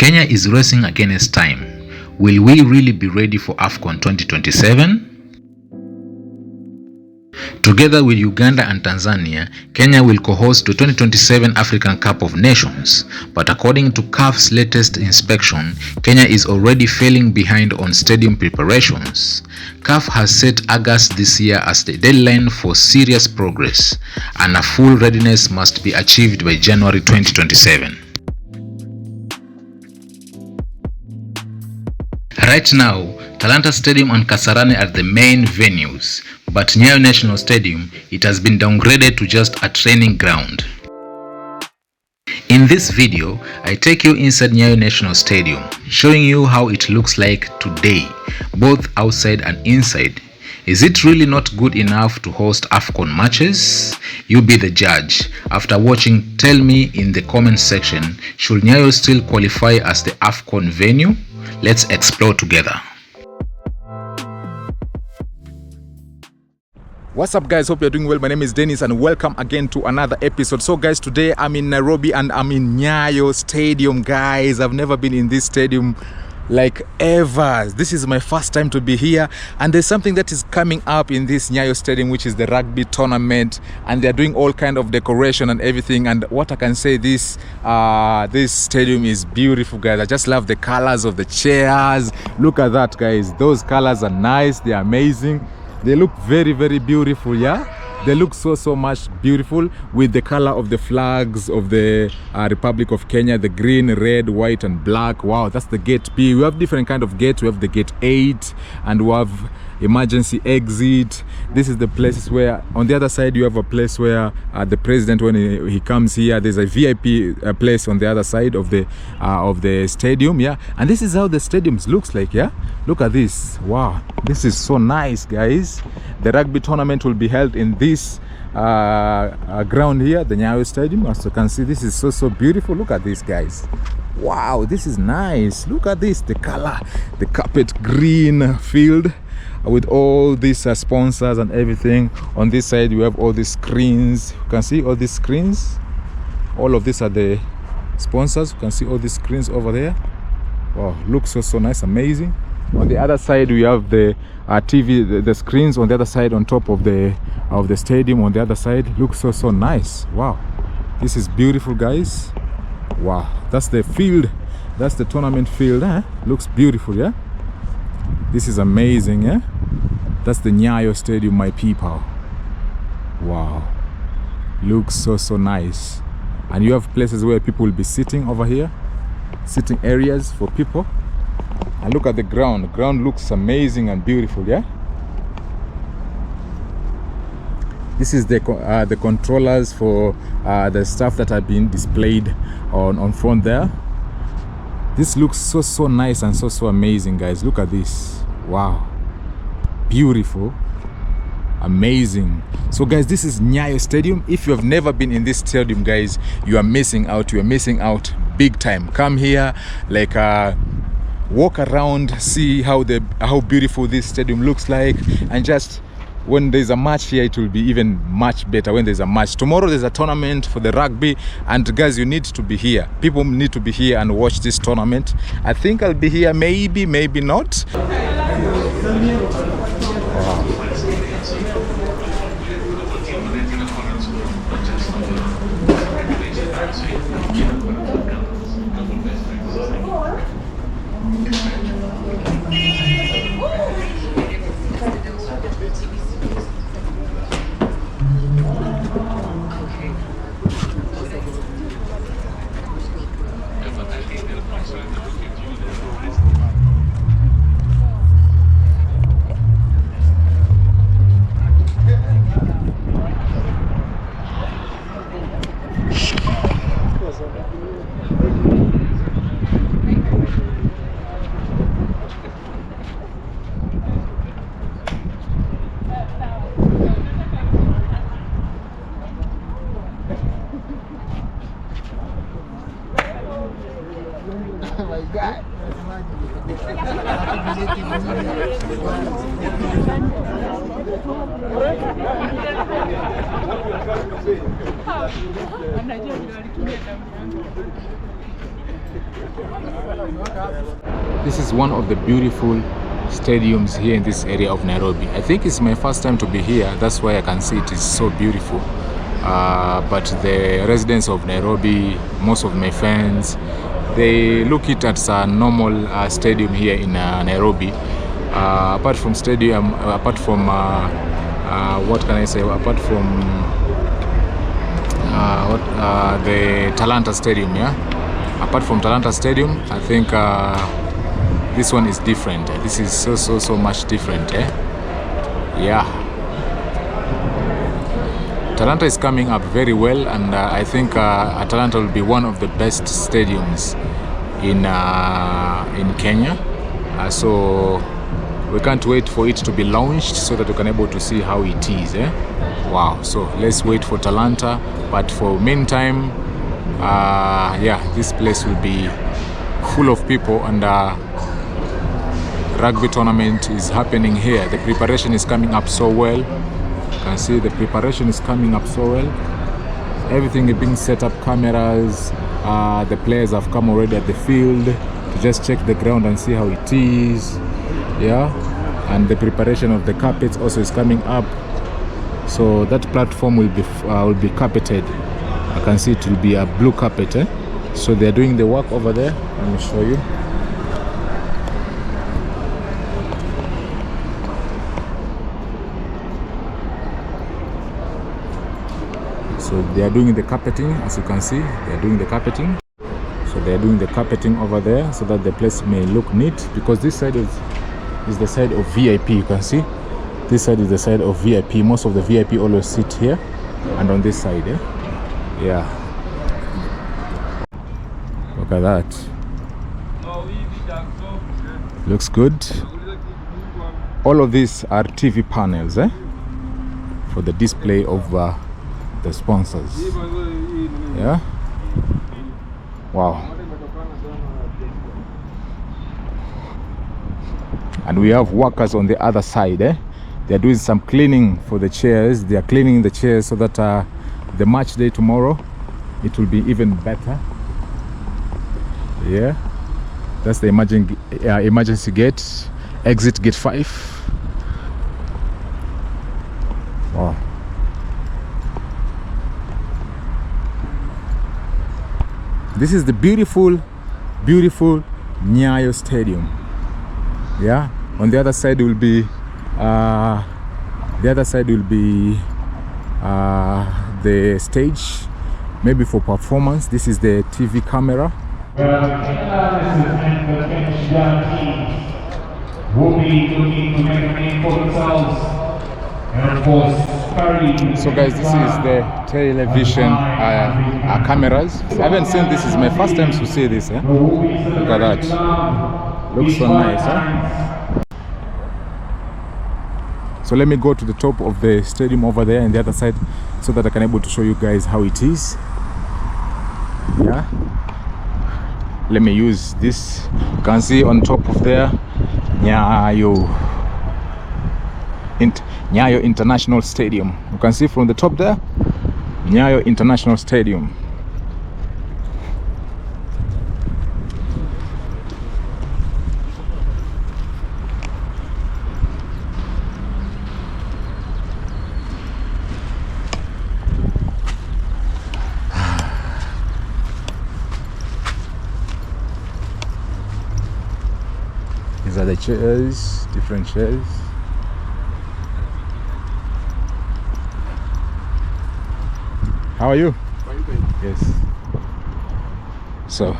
Kenya is racing against time. Will we really be ready for AFCON 2027? Together with Uganda and Tanzania, Kenya will co-host the 2027 African Cup of Nations. But according to CAF's latest inspection, Kenya is already falling behind on stadium preparations. CAF has set August this year as the deadline for serious progress, and a full readiness must be achieved by January 2027. Right now, Talanta Stadium and Kasarani are the main venues, but Nyayo National Stadium, it has been downgraded to just a training ground. In this video, I take you inside Nyayo National Stadium, showing you how it looks like today, both outside and inside. Is it really not good enough to host AFCON matches? You be the judge. After watching, tell me in the comment section, should Nyayo still qualify as the AFCON venue? Let's explore together. What's up, guys? Hope you're doing well. My name is Dennis and welcome again to another episode. So guys, today I'm in Nairobi and I'm in Nyayo Stadium, guys. I've never been in this stadium like ever. This is my first time to be here, and there's something that is coming up in this Nyayo Stadium, which is the rugby tournament, and they're doing all kind of decoration and everything. And what I can say, this stadium is beautiful, guys. I just love the colors of the chairs. Look at that, guys. Those colors are nice. They're amazing. They look very, very beautiful. Yeah, they look so much beautiful with the color of the flags of the Republic of Kenya, the green, red, white and black. Wow, that's the gate B. We have different kind of gates. We have the gate 8 and we have emergency exit. This is the places where on the other side you have a place where the president, when he comes here, there's a VIP place on the other side of the stadium. Yeah, and this is how the stadiums looks like. Yeah, look at this. Wow, this is so nice, guys. The rugby tournament will be held in this ground here, the Nyayo Stadium. As you can see, this is so beautiful. Look at this, guys. Wow, this is nice. Look at this, the color, the carpet green field with all these sponsors and everything. On this side we have all these screens. You can see all these screens. All of these are the sponsors. You can see all these screens over there. Wow, looks so nice, amazing. On the other side we have the TV, the screens on the other side, on top of the stadium. On the other side looks so nice. Wow, this is beautiful, guys. Wow, that's the field, that's the tournament field. Looks beautiful. Yeah, this is amazing. Yeah, that's the Nyayo Stadium, my people. Wow, looks so nice. And you have places where people will be sitting over here, sitting areas for people. And look at the ground. The ground looks amazing and beautiful. Yeah, this is the controllers for the stuff that have been displayed on front there. This looks so nice and so amazing, guys. Look at this. Wow, beautiful, amazing. So guys, this is Nyayo Stadium. If you have never been in this stadium, guys, you are missing out. You are missing out big time. Come here, like walk around, see how beautiful this stadium looks like, and just when there's a match here, it will be even much better. When there's a match tomorrow, there's a tournament for the rugby, and guys, you need to be here. People need to be here and watch this tournament. I think I'll be here, maybe not. Oh my God. This is one of the beautiful stadiums here in this area of Nairobi. I think it's my first time to be here. That's why I can see it is so beautiful. But the residents of Nairobi, most of my friends, they look it as a normal stadium here in Nairobi. Apart from stadium, apart from what can I say? Apart from the Talanta Stadium, yeah. Apart from Talanta Stadium, I think this one is different. This is so much different, eh? Yeah. Talanta is coming up very well, and I think Talanta will be one of the best stadiums in Kenya. So we can't wait for it to be launched so that we can able to see how it is, eh? Wow. So let's wait for Talanta. But for meantime, yeah, this place will be full of people, and rugby tournament is happening here. The preparation is coming up so well. You can see the preparation is coming up so well. Everything is being set up, cameras. The players have come already at the field to just check the ground and see how it is. Yeah, and the preparation of the carpets also is coming up. So that platform will be carpeted. I can see it will be a blue carpet, eh? So they're doing the work over there. Let me show you. So they are doing the carpeting, as you can see. They are doing the carpeting. So they are doing the carpeting over there so that the place may look neat, because this side is the side of VIP. You can see this side is the side of VIP. Most of the VIP always sit here, and on this side, eh? Yeah. Look at that. Looks good. All of these are TV panels, eh? For the display of the sponsors. Yeah. Wow. And we have workers on the other side, eh? They're doing some cleaning for the chairs. They are cleaning the chairs so that the match day tomorrow, it will be even better. Yeah, that's the emergency gate, exit gate 5. Wow. This is the beautiful Nyayo Stadium. Yeah, on the other side will be the stage, maybe for performance. This is the TV camera. Will be looking to make a name for themselves, and of course, so guys, this is the television cameras. I haven't seen this. Is my first time to see this, eh? Look at that. Looks so nice, eh? So let me go to the top of the stadium over there and the other side, so that I can able to show you guys how it is. Yeah, let me use this. You can see on top of there, Nyayo International Stadium. You can see from the top there, Nyayo International Stadium. These are the chairs, different chairs. How are you? Yes. So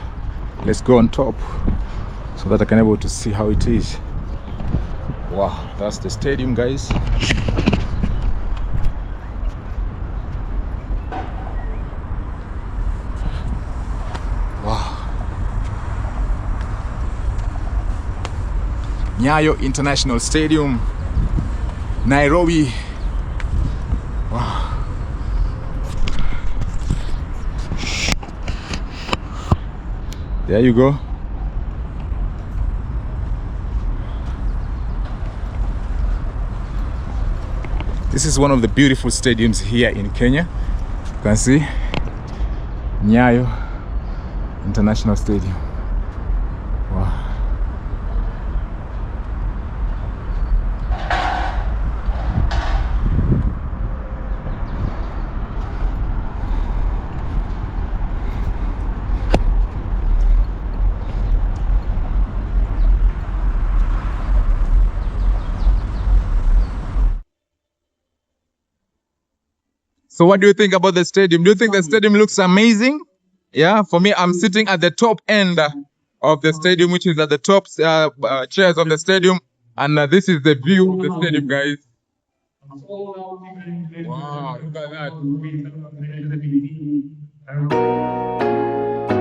let's go on top so that I can able to see how it is. Wow, that's the stadium, guys. Wow. Nyayo International Stadium, Nairobi. Wow. There you go. This is one of the beautiful stadiums here in Kenya. You can see Nyayo International Stadium. Wow. So what do you think about the stadium? Do you think the stadium looks amazing? Yeah, for me, I'm sitting at the top end of the stadium, which is at the top chairs of the stadium. And this is the view of the stadium, guys. Wow, look at that.